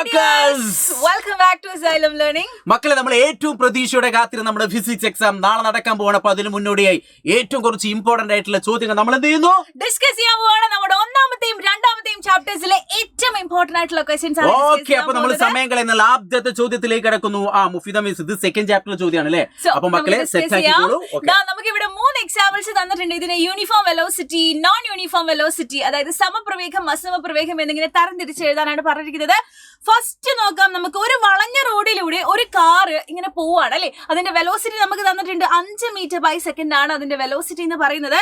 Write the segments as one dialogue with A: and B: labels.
A: Welcome back to Xylem Learning.
B: മക്കളെ, നമ്മൾ ഏറ്റവും പ്രതീക്ഷയോടെ കാത്തിരുന്ന നമ്മുടെ ഫിസിക്സ് എക്സാം നാളെ നടക്കാൻ പോവാണ്. അപ്പൊ അതിന് മുന്നോടിയായി ഏറ്റവും കുറച്ച് ഇമ്പോർട്ടന്റ് ആയിട്ടുള്ള ചോദ്യങ്ങൾ നമ്മൾ എന്ത് ചെയ്യുന്നു,
A: ഡിസ്കസ് ചെയ്യാൻ പോവാണ്. നമ്മുടെ ഒന്നാമത്തെയും രണ്ടാമത്തെയും ചാപ്റ്റേഴ്സിലെ ഏറ്റവും ഇമ്പോർട്ടന്റ് ആയിട്ടുള്ള ക്വസ്റ്റ്യൻസ് ആണ്.
B: ഓക്കെ, അപ്പൊ നമ്മൾ സമയം കളയുന്ന ആദ്യത്തെ ചോദ്യത്തിലേക്ക് കിടക്കുന്നു. മുഫിദ മിസ്, ഇത് സെക്കൻഡ് ചാപ്റ്റർ ചോദ്യമാണ് അല്ലേ? അപ്പൊ മക്കളെ സെറ്റ് ആക്കിക്കോളൂ.
A: നമുക്ക് ഇവിടെ 3 എക്സാമ്പിൾസ് തന്നിട്ടുണ്ട്. ഇതിന് uniform velocity, non uniform velocity, അതായത് സമപ്രവേഗം അസമപ്രവേഗം എന്നിങ്ങനെ തരംതിരിച്ച് എഴുതാനാണ് പറഞ്ഞിരിക്കുന്നത്. ഫസ്റ്റ് നോക്കാം. നമുക്ക് ഒരു വളഞ്ഞ റോഡിലൂടെ ഒരു കാറ് ഇങ്ങനെ പോവാണ് അല്ലെ. അതിന്റെ വെലോസിറ്റി നമുക്ക് തന്നിട്ടുണ്ട് 5 മീറ്റർ ബൈ സെക്കൻഡ് ആണ് അതിന്റെ വെലോസിറ്റി എന്ന് പറയുന്നത്.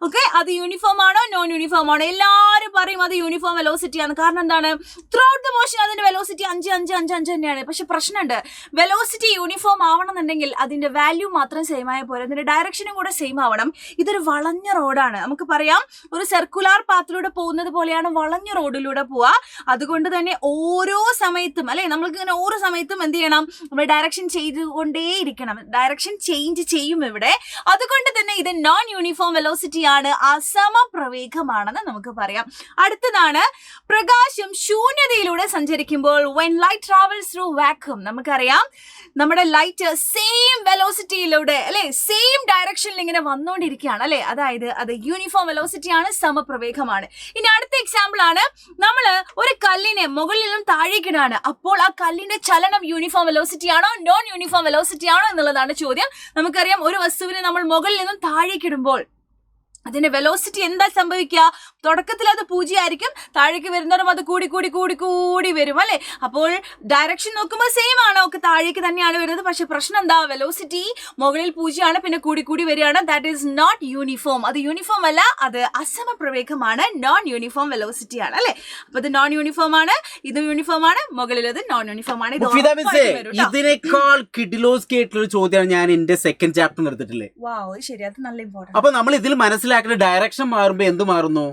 A: ഓക്കെ, അത് യൂണിഫോം ആണോ നോൺ യൂണിഫോം ആണോ? എല്ലാവരും പറയും അത് യൂണിഫോം വെലോസിറ്റി ആണ്. കാരണം എന്താണ്, ത്രൂ ഔട്ട് ദ മോഷൻ അതിന്റെ വെലോസിറ്റി 5 തന്നെയാണ്. പക്ഷെ പ്രശ്നമുണ്ട്, വെലോസിറ്റി യൂണിഫോം ആവണമെന്നുണ്ടെങ്കിൽ അതിന്റെ വാല്യൂ മാത്രം സെയിം ആയ പോലെ അതിന്റെ ഡയറക്ഷനും കൂടെ സെയിം ആവണം. ഇതൊരു വളഞ്ഞ റോഡാണ്. നമുക്ക് പറയാം ഒരു സർക്കുലാർ പാത്തിലൂടെ പോകുന്നത് പോലെയാണ് വളഞ്ഞ റോഡിലൂടെ പോവുക. അതുകൊണ്ട് തന്നെ ഓരോ സമയത്തും അല്ലെ, നമ്മൾക്ക് ഇങ്ങനെ ഓരോ സമയത്തും എന്ത് ചെയ്യണം, നമ്മൾ ഡയറക്ഷൻ ചെയ്തുകൊണ്ടേയിരിക്കണം. ഡയറക്ഷൻ ചേഞ്ച് ചെയ്യും ഇവിടെ. അതുകൊണ്ട് തന്നെ ഇത് നോൺ യൂണിഫോം വെലോസിറ്റി ആണ്, അസമപ്രവേഗമാണെന്ന് നമുക്ക് പറയാം. അടുത്തതാണ് പ്രകാശം ശൂന്യതയിലൂടെ സഞ്ചരിക്കുമ്പോൾ when light travels through vacuum. നമുക്കറിയാം നമ്മുടെ ലൈറ്റ് സെയിം വെലോസിറ്റിയിലൂടെ അല്ലെ, സെയിം ഡയറക്ഷനിൽ ഇങ്ങനെ വന്നുകൊണ്ടിരിക്കുകയാണ് അല്ലെ. അതായത് അത് യൂണിഫോം വെലോസിറ്റി ആണ്, സമപ്രവേഗമാണ്. ഇനി അടുത്ത എക്സാമ്പിൾ ആണ്, നമ്മൾ ഒരു കല്ലിനെ മുകളിൽ നിന്നും താഴേക്കിടാണ്. അപ്പോൾ ആ കല്ലിന്റെ ചലനം യൂണിഫോം വെലോസിറ്റി ആണോ നോൺ യൂണിഫോം വെലോസിറ്റി ആണോ എന്നുള്ളതാണ് ചോദ്യം. നമുക്കറിയാം ഒരു വസ്തുവിനെ നമ്മൾ മുകളിൽ നിന്നും താഴേക്കിടുമ്പോൾ അതിന്റെ വെലോസിറ്റി എന്താ സംഭവിക്കുക? തുടക്കത്തിൽ അത് 0 ആയിരിക്കും, താഴേക്ക് വരുന്നവരും അത് കൂടി കൂടി കൂടി കൂടി വരും അല്ലെ. അപ്പോൾ ഡയറക്ഷൻ നോക്കുമ്പോൾ സെയിം ആണ്, ഒക്കെ താഴേക്ക് തന്നെയാണ് വരുന്നത്. പക്ഷെ പ്രശ്നം എന്താ, വെലോസിറ്റി മുകളിൽ 0 ആണ്, പിന്നെ കൂടി കൂടി വരികയാണ്. That is not uniform. അത് യൂണിഫോം അല്ല, അത് അസമപ്രവേഗമാണ്, നോൺ യൂണിഫോം വെലോസിറ്റി ആണ് അല്ലെ. അപ്പൊ ഇത് നോൺ യൂണിഫോം ആണ്, ഇത് യൂണിഫോം ആണ്, മുകളിലത് നോൺ യൂണിഫോം ആണ്.
B: ഇതിനേക്കാൾ കിഡിലോസ്കി ആയിട്ടുള്ള ചോദ്യമാണ് ഞാൻ എന്റെ സെക്കൻഡ് ചാപ്റ്റർ നിർത്തിട്ടില്ലേ.
A: ശരി, അത് നല്ല ഇമ്പോർട്ടന്റ്.
B: അപ്പൊ നമ്മൾ ഇതിൽ മനസ്സിലാക്കുന്ന ഡയറക്ഷൻ മാറുമ്പോ എന്ത് മാറുന്നു,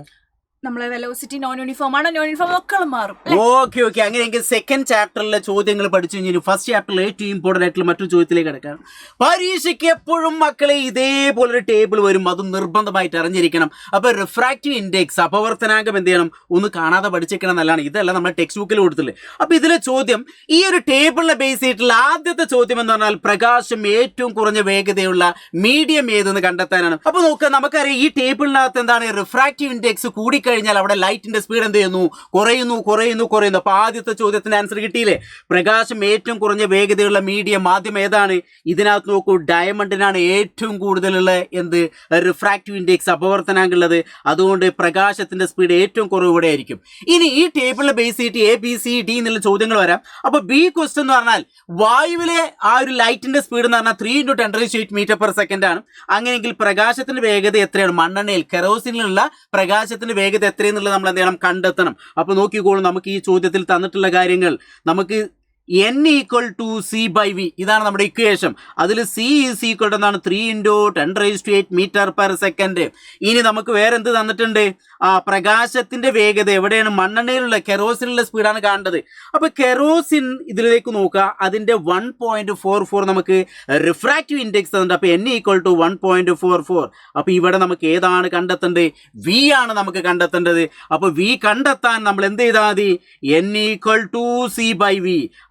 A: നമ്മളെ വെലോസിറ്റി നോൺ യൂണിഫോം ആണ്, നോൺ യൂണിഫോം ഒക്കെ മാറും.
B: ഓക്കെ, അങ്ങനെയെങ്കിൽ സെക്കൻഡ് ചാപ്റ്ററിലെ ചോദ്യങ്ങൾ പഠിച്ചു കഴിഞ്ഞാൽ ഫസ്റ്റ് ചാപ്റ്ററിൽ ഏറ്റവും ഇമ്പോർട്ടന്റ് ആയിട്ടുള്ള മറ്റൊരു ചോദ്യത്തിലേക്ക് കിടക്കാം. പരീക്ഷയ്ക്ക് എപ്പോഴും മക്കളെ ഇതേപോലൊരു ടേബിൾ വരും, അതും നിർബന്ധമായിട്ട് അറിഞ്ഞിരിക്കണം. അപ്പൊ റിഫ്രാക്റ്റീവ് ഇൻഡെക്സ്, അപവർത്തനാങ്കം എന്ത് ചെയ്യണം, ഒന്ന് കാണാതെ പഠിച്ചിരിക്കണം നല്ലതാണ്. ഇതല്ല നമ്മുടെ ടെക്സ്റ്റ് ബുക്കിൽ കൊടുത്തില്ലേ. അപ്പൊ ഇതിലെ ചോദ്യം, ഈ ഒരു ടേബിളിനെ ബേസ് ചെയ്തിട്ടുള്ള ആദ്യത്തെ ചോദ്യം എന്ന് പറഞ്ഞാൽ പ്രകാശം ഏറ്റവും കുറഞ്ഞ വേഗതയുള്ള മീഡിയം ഏതെന്ന് കണ്ടെത്താനാണ്. അപ്പൊ നോക്കുക, നമുക്കറിയാം ഈ ടേബിളിനകത്ത് എന്താണ്, റിഫ്രാക്റ്റീവ് ഇൻഡെക്സ് കൂടി കഴിഞ്ഞാൽ അവിടെ ലൈറ്റിന്റെ സ്പീഡ് എന്ത് ചെയ്യുന്നു, കുറയുന്നു. അപ്പൊ ആദ്യത്തെ ചോദ്യത്തിന് ആൻസർ കിട്ടിയില്ലേ. പ്രകാശം ഏറ്റവും കുറഞ്ഞ വേഗതയുള്ള മീഡിയം മാധ്യമം ഏതാണ്? ഇതിനകത്ത് നോക്കൂ, ഡയമണ്ടിനാണ് ഏറ്റവും കൂടുതലുള്ള എന്ത് റിഫ്രാക്റ്റീവ് ഇൻഡെക്സ്, അപവർത്തനാങ്കം ഉള്ളത്. അതുകൊണ്ട് പ്രകാശത്തിന്റെ സ്പീഡ് ഏറ്റവും കുറവ് ഇവിടെ ആയിരിക്കും. ഇനി ഈ ടേബിളിനെ ബേസ് ചെയ്തിട്ട് ABCD എന്നുള്ള ചോദ്യങ്ങൾ വരാം. അപ്പൊ ബി ക്വസ്റ്റ്യൻ എന്ന് പറഞ്ഞാൽ വായുവിലെ ആ ഒരു ലൈറ്റിന്റെ സ്പീഡ് എന്ന് പറഞ്ഞാൽ 3 × 10⁸ മീറ്റർ പെർ സെക്കൻഡ് ആണ്. അങ്ങനെയെങ്കിൽ പ്രകാശത്തിന്റെ വേഗത എത്രയാണ്? മണ്ണെണ്ണയിൽ കെറോസിനിലുള്ള പ്രകാശത്തിന്റെ വേഗത എത്രയെന്നുള്ളത് നമ്മൾ എന്ത് ചെയ്യണം, കണ്ടെത്തണം. അപ്പൊ നോക്കിക്കോളൂ, നമുക്ക് ഈ ചോദ്യത്തിൽ തന്നിട്ടുള്ള കാര്യങ്ങൾ നമുക്ക് n = c/v, ഇതാണ് നമ്മുടെ ഇക്വേഷൻ. അതിൽ c = എന്താണ്, 3 × 10⁸ മീറ്റർ പെർ സെക്കൻഡ്. ഇനി നമുക്ക് വേറെ എന്ത് തന്നിട്ടുണ്ട്, പ്രകാശത്തിന്റെ വേഗത എവിടെയാണ്, മണ്ണെണ്ണയിലുള്ള കെറോസിനുള്ള സ്പീഡാണ് കാണേണ്ടത്. അപ്പൊ കെറോസിൻ ഇതിലേക്ക് നോക്കുക, അതിന്റെ 1.44 നമുക്ക് റിഫ്രാക്റ്റീവ് ഇൻഡെക്സ് തന്നിട്ടുണ്ട്. അപ്പൊ n = 1.44. അപ്പൊ ഇവിടെ നമുക്ക് ഏതാണ് കണ്ടെത്തേണ്ടത്? v ആണ് നമുക്ക് കണ്ടെത്തേണ്ടത്. അപ്പൊ v കണ്ടെത്താൻ നമ്മൾ എന്ത് ചെയ്താൽ മതി, n = c/v.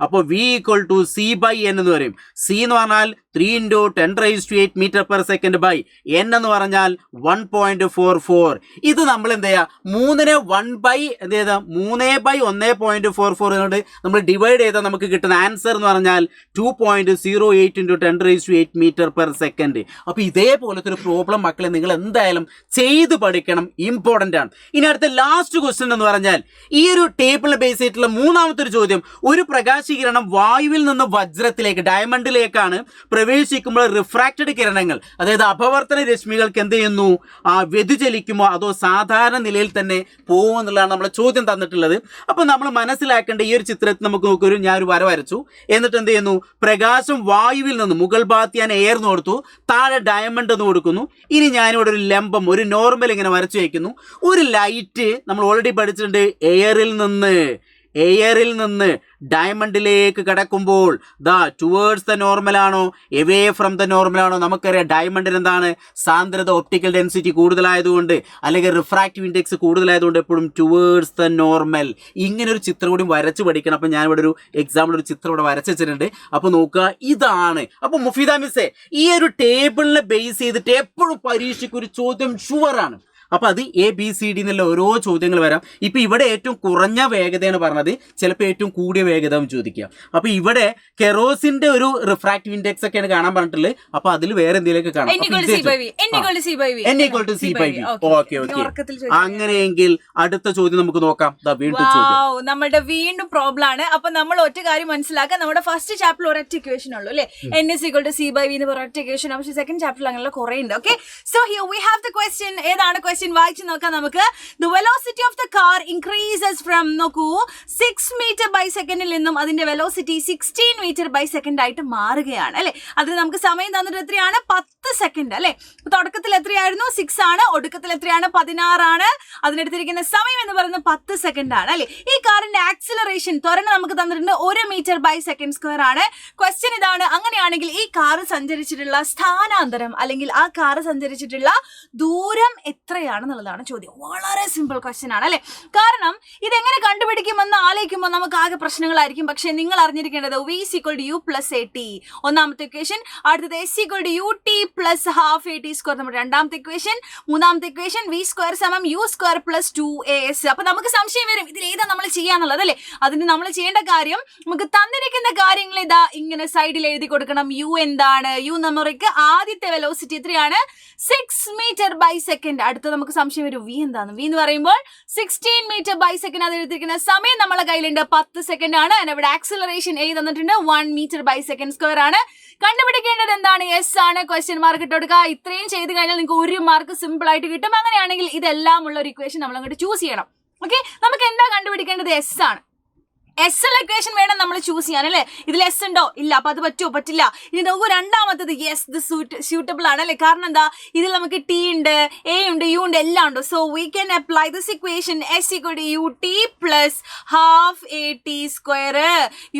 B: അപ്പോൾ v = c/n എന്ന് പറയും. c എന്ന് പറഞ്ഞാൽ 3 × 10⁸ metre per second by n എന്ന് പറഞ്ഞാൽ 1.44. ഇത് നമ്മൾ എന്ത് ചെയ്യുക, 3നെ 3/1.44 കൊണ്ട് നമ്മൾ ഡിവൈഡ് ചെയ്താൽ നമുക്ക് കിട്ടുന്ന ആൻസർ എന്ന് പറഞ്ഞാൽ 2.08 × 10⁸ മീറ്റർ പെർ സെക്കൻഡ്. അപ്പോൾ ഇതേപോലത്തെ ഒരു പ്രോബ്ലം മക്കളെ നിങ്ങൾ എന്തായാലും ചെയ്ത് പഠിക്കണം, ഇമ്പോർട്ടൻ്റ് ആണ്. ഇനി അടുത്ത ലാസ്റ്റ് ക്വസ്റ്റ്യൻ എന്ന് പറഞ്ഞാൽ ഈ ഒരു ടേബിളിനെ ബേസ് ചെയ്തിട്ടുള്ള മൂന്നാമത്തെ ഒരു ചോദ്യം, ഒരു പ്രകാശീകരണം വായുവിൽ നിന്ന് വജ്രത്തിലേക്ക്, ഡയമണ്ടിലേക്കാണ് പ്രവേശിക്കുമ്പോൾ റിഫ്രാക്റ്റഡ് കിരണങ്ങൾ, അതായത് അപവർത്തന രശ്മികൾക്ക് എന്ത് ചെയ്യുന്നു, വ്യതിചലിക്കുമോ അതോ സാധാരണ നിലയിൽ തന്നെ പോകുമെന്നുള്ളതാണ് നമ്മളെ ചോദ്യം തന്നിട്ടുള്ളത്. അപ്പോൾ നമ്മൾ മനസ്സിലാക്കേണ്ട ഈ ഒരു ചിത്രത്തിൽ നമുക്ക് നോക്കൊരു, ഞാനൊരു വര വരച്ചു. എന്നിട്ട് എന്ത് ചെയ്യുന്നു, പ്രകാശം വായുവിൽ നിന്ന് മുകൾ ഭാഗത്ത് ഞാൻ എയർ എന്ന് കൊടുത്തു, താഴെ ഡയമണ്ട് എന്ന് കൊടുക്കുന്നു. ഇനി ഞാനിവിടെ ഒരു ലംബം, ഒരു നോർമൽ ഇങ്ങനെ വരച്ചു വയ്ക്കുന്നു. ഒരു ലൈറ്റ് നമ്മൾ ഓൾറെഡി പഠിച്ചിട്ടുണ്ട്, എയറിൽ നിന്ന് എയറിൽ നിന്ന് ഡയമണ്ടിലേക്ക് കടക്കുമ്പോൾ ടുവേർഡ്സ് ദ നോർമൽ ആണോ എവേ ഫ്രം ദ നോർമൽ ആണോ? നമുക്കറിയാം ഡയമണ്ടിന് എന്താണ് സാന്ദ്രത ഒപ്റ്റിക്കൽ ഡെൻസിറ്റി കൂടുതലായതുകൊണ്ട് അല്ലെങ്കിൽ റിഫ്രാക്റ്റീവ് ഇൻഡെക്സ് കൂടുതലായതുകൊണ്ട് എപ്പോഴും ടുവേർഡ്സ് ദ നോർമൽ. ഇങ്ങനെ ഒരു ചിത്രം കൂടി വരച്ച് പഠിക്കണം. അപ്പം ഞാൻ ഇവിടെ ഒരു എക്സാമ്പിൾ ഒരു ചിത്രം ഇവിടെ വരച്ച് വെച്ചിട്ടുണ്ട്. അപ്പോൾ നോക്കുക, ഇതാണ്. അപ്പോൾ മുഫീദ മിസ്സേ, ഈ ഒരു ടേബിളിനെ ബേസ് ചെയ്തിട്ട് എപ്പോഴും പരീക്ഷയ്ക്ക് ഒരു ചോദ്യം ഷുവറാണ്. അപ്പോൾ അത് ABCD എന്നുള്ള ഓരോ ചോദ്യങ്ങൾ വരാം. ഇപ്പോൾ ഇവിടെ ഏറ്റവും കുറഞ്ഞ വേഗതയാണ് പറഞ്ഞത്, ചിലപ്പോൾ ഏറ്റവും കൂടിയ വേഗത ചോദിക്കുക. അപ്പോൾ ഇവിടെ കെറോസിന്റെ ഒരു റിഫ്രാക്റ്റീവ് ഇൻഡെക്സ് ഒക്കെയാണ് കാണാൻ പറഞ്ഞിട്ടുള്ളത്. അപ്പോൾ അതിൽ വേറെ എന്തെങ്കിലുമൊക്കെ കാണാം. ഓക്കെ. അങ്ങനെയെങ്കിൽ അടുത്ത ചോദ്യം നമുക്ക് നോക്കാം.
A: നമ്മുടെ വീണ്ടും പ്രോബ്ലം ആണ്. അപ്പൊ നമ്മൾ ഒറ്റ കാര്യം മനസ്സിലാക്കാം, നമ്മുടെ ഫസ്റ്റ് ചാപ്റ്ററിൽ ഒരൊറ്റ ഇക്വേഷൻ ഉള്ളൂ അല്ലേ, N=C/V എന്ന് പറഞ്ഞ ഒറ്റ ഇക്വേഷൻ. പക്ഷേ സെക്കൻഡ് ചാപ്റ്ററിൽ അങ്ങനെ കുറെ ഉണ്ട്. Okay, so here we have the question. ഏതാണ് ക്വസ്റ്റ്യൻ? വായിച്ചു നോക്കാം നമുക്ക്. The velocity of the car increases from, നോക്കൂ, 6 മീറ്റർ ബൈ സെക്കൻഡിൽ നിന്നും അതിന്റെ വെലോസിറ്റി 16 മീറ്റർ ബൈ സെക്കൻഡ് ആയിട്ട് മാറുകയാണ് അല്ലെ. അതിന് നമുക്ക് സമയം തന്നിട്ട് എത്രയാണ്? 10 സെക്കൻഡ് അല്ലെ. തുടക്കത്തിൽ എത്രയായിരുന്നു? 6 ആണ്. ഒടുക്കത്തിൽ എത്രയാണ്? 16 ആണ്. അതിനെടുത്തിരിക്കുന്ന സമയം എന്ന് പറയുന്നത് 10 സെക്കൻഡ് ആണ് അല്ലെ. ഈ കാറിന്റെ ആക്സിലറേഷൻ ത്വരണം നമുക്ക് തന്നിട്ടുണ്ട് 1 മീറ്റർ ബൈ സെക്കൻഡ് സ്ക്വയർ ആണ്. ക്വസ്റ്റ്യൻ ഇതാണ്, അങ്ങനെയാണെങ്കിൽ ഈ കാർ സഞ്ചരിച്ചിട്ടുള്ള സ്ഥാനാന്തരം അല്ലെങ്കിൽ ആ കാർ സഞ്ചരിച്ചിട്ടുള്ള ദൂരം എത്രയാണെന്നുള്ളതാണ് ചോദ്യം. വളരെ സിമ്പിൾ ക്വസ്റ്റ്യൻ ആണ് അല്ലെ. കാരണം ഇതെങ്ങനെ കണ്ടുപിടിക്കുമെന്ന് ആലോചിക്കുമ്പോൾ നമുക്ക് ആകെ പ്രശ്നങ്ങളായിരിക്കും. പക്ഷെ നിങ്ങൾ അറിഞ്ഞിരിക്കേണ്ടത് V=U+AT ഒന്നാമത്തെ ഇക്വേഷൻ, അടുത്തത് S=UT + ½ AT². നമ്മുടെ രണ്ടാമത്തെ ഇക്വേഷൻ. മൂന്നാമത്തെ ഇക്വേഷൻ V²=U² + 2AS. അപ്പൊ നമുക്ക് സംശയം വരും, ഇതിൽ ഏതാ നമ്മൾ ചെയ്യാന്നുള്ളത് അല്ലെ. അതിന് നമ്മൾ ചെയ്യേണ്ട കാര്യം, നമുക്ക് തന്നിരിക്കുന്ന കാര്യങ്ങൾ ഇതാ ഇങ്ങനെ സൈഡിൽ എഴുതി കൊടുക്കണം. U എന്താണ്? U നമ്മൾക്ക് ആദ്യത്തെ വെലോസിറ്റി എത്രയാണ്? 6 മീറ്റർ ബൈ സെക്കൻഡ്. അടുത്ത നമുക്ക് സംശയം വരും, V എന്താണ്? V എന്ന് പറയുമ്പോൾ 16 മീറ്റർ ബൈ സെക്കൻഡ്. അത് എടുത്തിരിക്കുന്ന സമയം നമ്മളെ കയ്യിലുണ്ട് 10 സെക്കൻഡ് ആണ്. ഇവിടെ ആക്സിലറേഷൻ A തന്നിട്ടുണ്ട് 1 മീറ്റർ ബൈ സെക്കൻഡ് സ്ക്വയർ ആണ്. കണ്ടുപിടിക്കേണ്ടത് എന്താണ്? S ആണ്. ക്വസ്റ്റ്യൻ മാർക്ക് ഇട്ട് കൊടുക്കുക. ഇത്രയും ചെയ്ത് കഴിഞ്ഞാൽ നിങ്ങൾക്ക് 1 മാർക്ക് സിമ്പിൾ ആയിട്ട് കിട്ടും. അങ്ങനെയാണെങ്കിൽ ഇതെല്ലാം ഉള്ള ഒരു ഇക്വേഷൻ നമ്മൾ അങ്ങോട്ട് ചൂസ് ചെയ്യണം. ഓക്കെ, നമുക്ക് എന്താ കണ്ടുപിടിക്കേണ്ടത്? S ആണ്. S ഉള്ള ഇക്വേഷൻ വേണം നമ്മൾ ചൂസ് ചെയ്യാൻ അല്ലേ. ഇതിൽ S ഉണ്ടോ? ഇല്ല. അപ്പൊ അത് പറ്റുമോ? പറ്റില്ല. ഇനി നോക്കൂ, രണ്ടാമത്തത് യെസ്, ഇത് സ്യൂട്ടബിൾ ആണ് അല്ലെ. കാരണം എന്താ, ഇതിൽ നമുക്ക് T ഉണ്ട്, A ഉണ്ട്, U ഉണ്ട്, എല്ലാം ഉണ്ട്. So we can apply this equation. S=UT + ½ AT².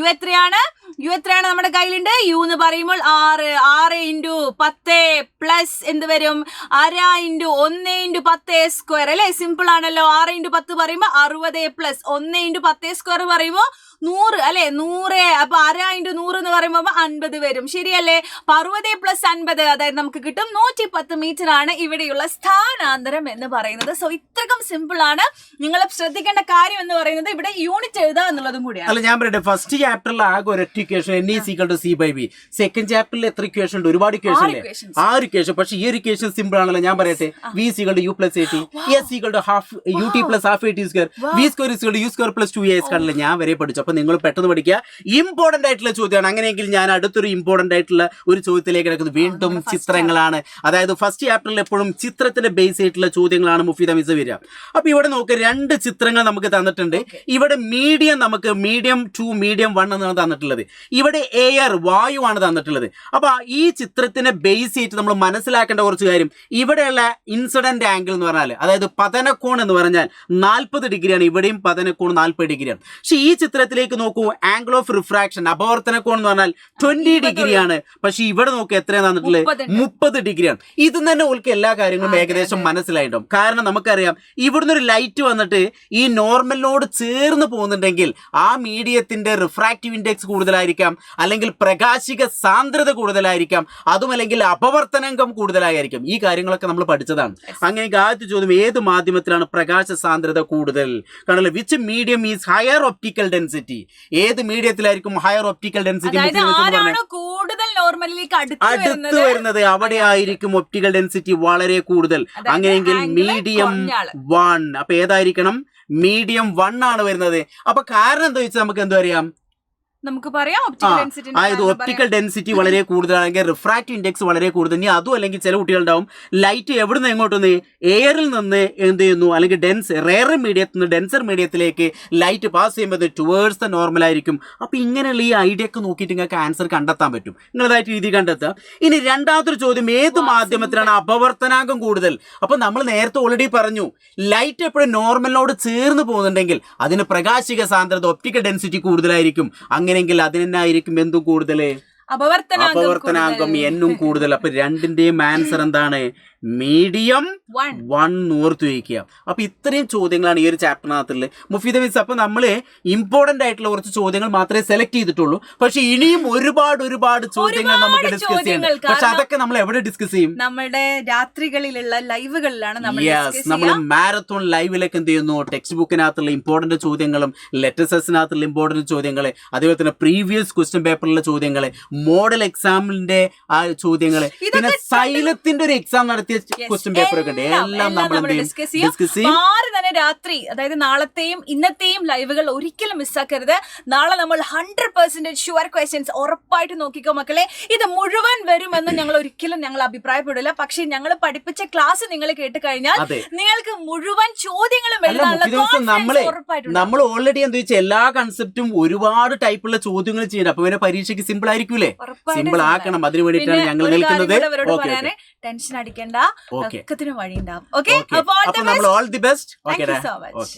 A: U എത്രയാണ്? U എത്രയാണ് നമ്മുടെ കയ്യിലുണ്ട്? U എന്ന് പറയുമ്പോൾ 6 × 10 പ്ലസ് എന്ത് വരും? ½ × 1 × 10² അല്ലെ. സിമ്പിൾ ആണല്ലോ. 6 × 10 പറയുമ്പോൾ 60 പ്ലസ് 1 × 10² പറയുമ്പോൾ 100 അല്ലെ. 100. അപ്പൊ 6 × 100 എന്ന് പറയുമ്പോൾ 50 വരും. ശരിയല്ലേ? അപ്പൊ 60 + 50, അതായത് നമുക്ക് കിട്ടും 110 മീറ്റർ ആണ് ഇവിടെയുള്ള സ്ഥാനാന്തരം എന്ന് പറയുന്നത്. സോ ഇത്രക്കും സിമ്പിൾ ആണ്. നിങ്ങൾ ശ്രദ്ധിക്കേണ്ട കാര്യം എന്ന് പറയുന്നത് ഇവിടെ യൂണിറ്റ് എഴുതുക എന്നുള്ളതും കൂടിയാണ്.
B: അല്ല, ഞാൻ പറയട്ടെ, ഫസ്റ്റ് ചാപ്റ്ററിൽ ആകെ ഒരൊറ്റ ഇക്വേഷൻ N=C/V. സെക്കൻഡ് ചാപ്റ്ററിൽ എത്ര ഇക്വേഷൻ ഉണ്ട്? ഒരുപാട് ഇക്വേഷൻ അല്ലേ. 6 ഇക്വേഷൻ. പക്ഷെ ഈ ഒരു ഇക്വേഷൻ സിമ്പിൾ ആണല്ലോ. ഞാൻ പറയട്ടെ, V=U+AT, S=½ UT + ½ AT², V²=U² + 2AS കാണല്ലേ. ഞാൻ വരെ പഠിച്ചു. അപ്പൊ നിങ്ങൾ പെട്ടെന്ന് പഠിക്കുക. ഇമ്പോർട്ടന്റ് ആയിട്ടുള്ള ചോദ്യമാണ്. അങ്ങനെയെങ്കിൽ ഞാൻ അടുത്തൊരു ഇമ്പോർട്ടന്റ് ആയിട്ടുള്ള ഒരു ചോദ്യത്തിലേക്ക് കിടക്കുന്നത് വീണ്ടും ചിത്രങ്ങളാണ്. അതായത് ഫസ്റ്റ് ചാപ്റ്ററിൽ എപ്പോഴും ചിത്രത്തിന്റെ ബേസ് ആയിട്ടുള്ള ചോദ്യങ്ങളാണ് മുഫീദ മിസ് വരിക. അപ്പൊ ഇവിടെ നോക്ക്, 2 ചിത്രങ്ങൾ നമുക്ക് തന്നിട്ടുണ്ട്. ഇവിടെ മീഡിയം 2 മീഡിയം 1 എന്നാണ് തന്നിട്ടുള്ളത്. ഇവിടെ എയർ, വായുവാണ് തന്നിട്ടുള്ളത്. അപ്പൊ ഈ ചിത്രത്തിനെ ബേസ് ചെയ്തിട്ട് നമ്മൾ മനസ്സിലാക്കേണ്ട കുറച്ച് കാര്യം, ഇവിടെയുള്ള ഇൻസിഡന്റ് ആംഗിൾ എന്ന് പറഞ്ഞാൽ, അതായത് പതനക്കോൺ എന്ന് പറഞ്ഞാൽ 40 ഡിഗ്രിയാണ്. ഇവിടെയും പതനക്കോൺ 40 ഡിഗ്രിയാണ്. പക്ഷെ ഈ ചിത്രത്തിലേക്ക് നോക്കൂ, ആംഗിൾ ഓഫ് റിഫ്രാക്ഷൻ, അപവർത്തന കോൺ എന്ന് പറഞ്ഞാൽ 20 ഡിഗ്രിയാണ്. പക്ഷെ ഇവിടെ നോക്കൂ, എത്രയാണ് തന്നിട്ടുള്ളത്? 30 ഡിഗ്രിയാണ്. ഇത് തന്നെ ഓൾക്ക് എല്ലാ കാര്യങ്ങളും ഏകദേശം മനസ്സിലായിട്ടും. കാരണം നമുക്കറിയാം, ഇവിടുന്ന് ഒരു ലൈറ്റ് വന്നിട്ട് ഈ നോർമലിനോട് ചേർന്ന് പോകുന്നുണ്ടെങ്കിൽ ആ മീഡിയത്തിന്റെ റിഫ്രാക്റ്റീവ് ഇൻഡെക്സ് കൂടുതലായിരിക്കാം, അല്ലെങ്കിൽ പ്രകാശിക സാന്ദ്രത കൂടുതലായിരിക്കാം, അതുമല്ലെങ്കിൽ അപവർത്തനാങ്കം കൂടുതലായിരിക്കും. ഈ കാര്യങ്ങളൊക്കെ നമ്മൾ പഠിച്ചതാണ്. അങ്ങനെ ആദ്യത്തെ ചോദ്യം, ഏത് മാധ്യമത്തിലാണ് പ്രകാശ സാന്ദ്രത കൂടുതൽ? കാരണം which medium is higher optical density? ഏത് മീഡിയത്തിലായിരിക്കും ഹയർ ഒപ്റ്റിക്കൽ ഡെൻസിറ്റി? അടുത്ത് വരുന്നത് അവിടെ ആയിരിക്കും ഒപ്റ്റിക്കൽ ഡെൻസിറ്റി വളരെ കൂടുതൽ. അങ്ങനെയെങ്കിൽ മീഡിയം 1. അപ്പൊ ഏതായിരിക്കണം? മീഡിയം 1 ആണ് വരുന്നത്. അപ്പൊ കാരണം എന്താ വെച്ചാൽ നമുക്ക് എന്താ അറിയാം,
A: നമുക്ക് പറയാം ഒപ്റ്റിക്കൽ ഡെൻസിറ്റി.
B: അതായത് ഒപ്റ്റിക്കൽ ഡെൻസിറ്റി വളരെ കൂടുതലാണെങ്കിൽ റിഫ്രാക്റ്റീവ് ഇൻഡെക്സ് വളരെ കൂടുതൽ. ഇനി അതും അല്ലെങ്കിൽ ചില കുട്ടികളുണ്ടാവും ലൈറ്റ് എവിടെ നിന്ന് എങ്ങോട്ടൊന്ന് എയറിൽ നിന്ന് എന്ത് ചെയ്യുന്നു, അല്ലെങ്കിൽ റെയർ മീഡിയത്തിൽ നിന്ന് ഡെൻസർ മീഡിയത്തിലേക്ക് ലൈറ്റ് പാസ് ചെയ്യുമ്പോൾ ടുവേഴ്സ് ദ നോർമൽ ആയിരിക്കും. അപ്പൊ ഇങ്ങനെയുള്ള ഈ ഐഡിയ ഒക്കെ നോക്കിയിട്ട് നിങ്ങൾക്ക് ആൻസർ കണ്ടെത്താൻ പറ്റും, നിങ്ങളതായിട്ട് രീതി കണ്ടെത്താം. ഇനി രണ്ടാമതൊരു ചോദ്യം, ഏത് മാധ്യമത്തിലാണ് അപവർത്തനാങ്കം കൂടുതൽ? അപ്പൊ നമ്മൾ നേരത്തെ ഓൾറെഡി പറഞ്ഞു, ലൈറ്റ് എപ്പോഴും നോർമലിനോട് ചേർന്ന് പോകുന്നുണ്ടെങ്കിൽ അതിന് പ്രകാശിക സാന്ദ്രത ഒപ്റ്റിക്കൽ ഡെൻസിറ്റി കൂടുതലായിരിക്കും. അങ്ങനെയെങ്കിൽ അതിനായിരിക്കും എന്തും കൂടുതൽ, അപവർത്തനാങ്കം എന്നും കൂടുതൽ. അപ്പൊ രണ്ടിന്റെയും ആൻസർ എന്താണ്? മീഡിയം 1 ഓർത്ത് വയ്ക്കുക. അപ്പൊ ഇത്രയും ചോദ്യങ്ങളാണ് ഈ ഒരു ചാപ്റ്ററിനകത്തുള്ളത്. മുഫീദ മിസ്, അപ്പൊ നമ്മള് ഇമ്പോർട്ടന്റ് ആയിട്ടുള്ള കുറച്ച് ചോദ്യങ്ങൾ മാത്രമേ സെലക്ട് ചെയ്തിട്ടുള്ളൂ. പക്ഷെ ഇനിയും ഒരുപാട് ചോദ്യങ്ങൾ നമുക്ക് ഡിസ്കസ് ചെയ്യാം. പക്ഷെ അതൊക്കെ നമ്മൾ എവിടെ ഡിസ്കസ് ചെയ്യും?
A: നമ്മുടെ രാത്രികളിലുള്ള ലൈവുകളിലാണ്
B: നമ്മൾ മാരത്തോൺ ലൈവിലേക്ക് എന്ത് ചെയ്യുന്നു, ടെക്സ്റ്റ് ബുക്കിനകത്തുള്ള ഇമ്പോർട്ടന്റ് ചോദ്യങ്ങളും ലെറ്റേഴ്സിനകത്തുള്ള ഇമ്പോർട്ടന്റ് ചോദ്യങ്ങള്, അതേപോലെ തന്നെ പ്രീവിയസ് ക്വസ്റ്റ്യൻ പേപ്പറിലെ ചോദ്യങ്ങള്, മോഡൽ എക്സാമിന്റെ ആ ചോദ്യങ്ങള്, പിന്നെ സൈലത്തിന്റെ ഒരു എക്സാം നടത്തിയ ക്വസ്റ്റ്യൻ പേപ്പർ ഒക്കെ ഉണ്ട്. എല്ലാം നമ്മൾ ഡിസ്കസ് ചെയ്യും.
A: ആരും തന്നെ രാത്രി, അതായത് നാളത്തെയും ഇന്നത്തെയും ലൈവുകൾ ഒരിക്കലും മിസ്സാക്കരുത്. നാളെ നമ്മൾ 100% ഷുവർ ക്വസ്റ്റ്യൻസ് ഉറപ്പായിട്ട് നോക്കിക്കോ മക്കളെ. ഇത് മുഴുവൻ വരുമെന്ന് ഞങ്ങൾ ഒരിക്കലും അഭിപ്രായപ്പെടില്ല. പക്ഷെ ഞങ്ങൾ പഠിപ്പിച്ച ക്ലാസ് നിങ്ങൾ കേട്ട് കഴിഞ്ഞാൽ നിങ്ങൾക്ക് മുഴുവൻ ചോദ്യങ്ങളും
B: നമ്മൾ ഓൾറെഡി എന്താ വെച്ചാൽ എല്ലാ കൺസെപ്റ്റും ഒരുപാട് ടൈപ്പുള്ള ചോദ്യങ്ങൾ ചെയ്യുന്നത്. അപ്പൊ പിന്നെ പരീക്ഷയ്ക്ക് സിമ്പിൾ ആയിരിക്കൂലേ? സിമ്പിൾ ആക്കണം. അതിന് വേണ്ടിയിട്ടാണ് ഞങ്ങൾ നിൽക്കുന്നത്.
A: ടെൻഷൻ അടിക്കേണ്ട, ഒക്കത്തിനും വഴി ഉണ്ടാവും. ഓക്കെ,
B: അപ്പോൾ നമ്മൾ all the best.
A: Thank you so much.